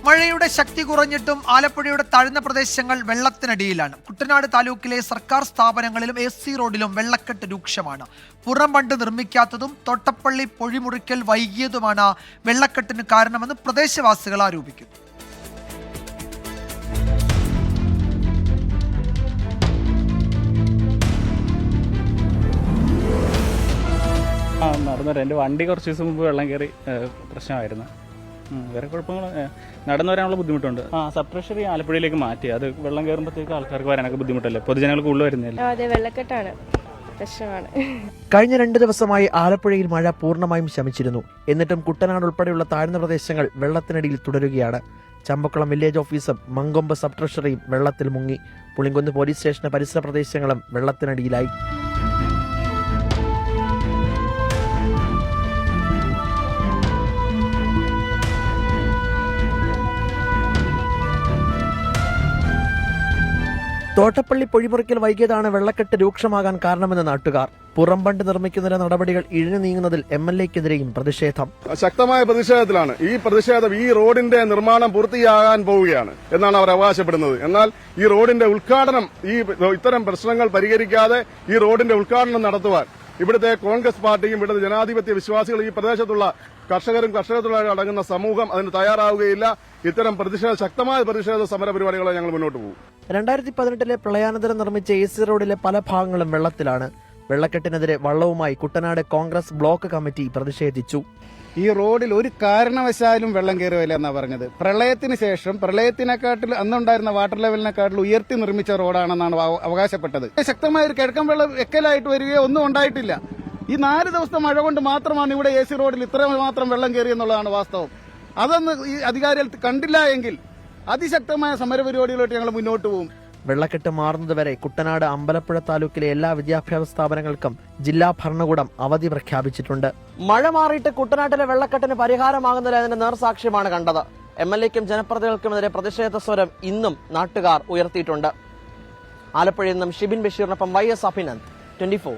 മഴയുടെ ശക്തി കുറഞ്ഞിട്ടും ആലപ്പുഴയുടെ താഴ്ന്ന പ്രദേശങ്ങൾ വെള്ളത്തിനടിയിലാണ്. കുട്ടനാട് താലൂക്കിലെ സർക്കാർ സ്ഥാപനങ്ങളിലും AC റോഡിലും വെള്ളക്കെട്ട് രൂക്ഷമാണ്. പുറംബണ്ട് നിർമ്മിക്കാത്തതും തോട്ടപ്പള്ളി പൊഴിമുറിക്കൽ വൈകിയതുമാണ് വെള്ളക്കെട്ടിന് കാരണമെന്ന് പ്രദേശവാസികൾ ആരോപിക്കുന്നു. നടന്നു എൻ്റെ വണ്ടി കുറച്ച് ദിവസം മുമ്പ് വെള്ളം കയറി പ്രശ്നമായിരുന്നു. വേറെ കുഴപ്പങ്ങൾ നടന്നു വരാനുള്ള ബുദ്ധിമുട്ടുണ്ട്. സബ് ട്രഷറി ആലപ്പുഴയിലേക്ക് മാറ്റി. അത് വെള്ളം കയറുമ്പോഴത്തേക്ക് ആൾക്കാർക്ക് വരാനൊക്കെ ബുദ്ധിമുട്ടല്ലേ, പൊതുജനങ്ങൾ കൂടുതൽ വരുന്നില്ല. അതെ, വെള്ളക്കെട്ടാണ് പ്രശ്നമാണ്. കഴിഞ്ഞ 2 ദിവസമായി ആലപ്പുഴയിൽ മഴ പൂർണ്ണമായും ശമിച്ചിരുന്നു. എന്നിട്ടും കുട്ടനാട് ഉൾപ്പെടെയുള്ള താഴ്ന്ന പ്രദേശങ്ങൾ വെള്ളത്തിനടിയിൽ തുടരുകയാണ്. ചമ്പക്കുളം വില്ലേജ് ഓഫീസും മങ്കൊമ്പ് സബ് ട്രഷറിയും വെള്ളത്തിൽ മുങ്ങി. പുളിങ്കുന്ന് പോലീസ് സ്റ്റേഷന് പരിസര പ്രദേശങ്ങളും വെള്ളത്തിനടിയിലായി. തോട്ടപ്പള്ളി പൊഴിമുറിക്കൽ വൈകിയതാണ് വെള്ളക്കെട്ട് രൂക്ഷമാകാൻ കാരണമെന്ന് നാട്ടുകാർ. പുറംബണ്ട് നിർമ്മിക്കുന്നതിന്റെ നടപടികൾ ഇഴഞ്ഞു നീങ്ങുന്നതിൽ MLA-ക്കെതിരെയും പ്രതിഷേധം. ശക്തമായ പ്രതിഷേധത്തിലാണ്. ഈ പ്രതിഷേധം ഈ റോഡിന്റെ നിർമ്മാണം പൂർത്തിയാകാൻ പോവുകയാണ് എന്നാണ് അവർ അവകാശപ്പെടുന്നത്. എന്നാൽ ഈ റോഡിന്റെ ഉദ്ഘാടനം, ഇത്തരം പ്രശ്നങ്ങൾ പരിഹരിക്കാതെ ഈ റോഡിന്റെ ഉദ്ഘാടനം നടത്തുവാൻ ഇവിടുത്തെ കോൺഗ്രസ് പാർട്ടിയും ഇവിടുത്തെ ജനാധിപത്യ വിശ്വാസികൾ, ഈ പ്രദേശത്തുള്ള കർഷകരും കർഷകത്തൊഴിലാളികളും അടങ്ങുന്ന സമൂഹം അതിന് തയ്യാറാവുകയില്ല. ഇത്തരം ശക്തമായ പ്രതിഷേധ സമര പരിപാടികളെ ഞങ്ങൾ മുന്നോട്ട് പോകും. 2018 പ്രളയാനന്തരം നിർമ്മിച്ച AC റോഡിലെ പല ഭാഗങ്ങളും വെള്ളത്തിലാണ്. വെള്ളക്കെട്ടിനെതിരെ വള്ളവുമായി കുട്ടനാട് കോൺഗ്രസ് ബ്ലോക്ക് കമ്മിറ്റി പ്രതിഷേധിച്ചു. ഈ റോഡിൽ ഒരു കാരണവശാലും വെള്ളം കയറുകയില്ല എന്നാണ് പറഞ്ഞത്. പ്രളയത്തിന് ശേഷം പ്രളയത്തിനെക്കാട്ടിൽ അന്നുണ്ടായിരുന്ന വാട്ടർ ലെവലിനെക്കാട്ടിൽ ഉയർത്തി നിർമ്മിച്ച റോഡാണെന്നാണ് അവകാശപ്പെട്ടത്. ശക്തമായ ഒരു കിഴക്കൻ വെള്ളം എക്കലായിട്ട് വരികയോ ഒന്നും ഉണ്ടായിട്ടില്ല. ഈ 4 ദിവസത്തെ മഴ കൊണ്ട് മാത്രമാണ് ഇവിടെ AC റോഡിൽ ഇത്രമാത്രം വെള്ളം കയറിയെന്നുള്ളതാണ് വാസ്തവം. അതൊന്ന് ഈ അധികാരികൾ കണ്ടില്ല എങ്കിൽ അതിശക്തമായ സമരപരിപാടികളായിട്ട് ഞങ്ങൾ മുന്നോട്ട് പോകും. വെള്ളക്കെട്ട് മാറുന്നതുവരെ കുട്ടനാട് അമ്പലപ്പുഴ താലൂക്കിലെ എല്ലാ വിദ്യാഭ്യാസ സ്ഥാപനങ്ങൾക്കും ജില്ലാ ഭരണകൂടം അവധി പ്രഖ്യാപിച്ചിട്ടുണ്ട്. മഴ മാറിയിട്ട് കുട്ടനാട്ടിലെ വെള്ളക്കെട്ടിന് പരിഹാരമാകുന്നില്ല എന്നതിന്റെ നേർസാക്ഷ്യമാണ് കണ്ടത്. MLA-ക്കും ജനപ്രതിനിധികൾക്കുമെതിരെ പ്രതിഷേധ സ്വരം ഇന്നും നാട്ടുകാർ ഉയർത്തിയിട്ടുണ്ട്. ആലപ്പുഴയിൽ നിന്നും ഷിബിൻ ബഷീറിനൊപ്പം YS അഭിനന്ദ്, 24.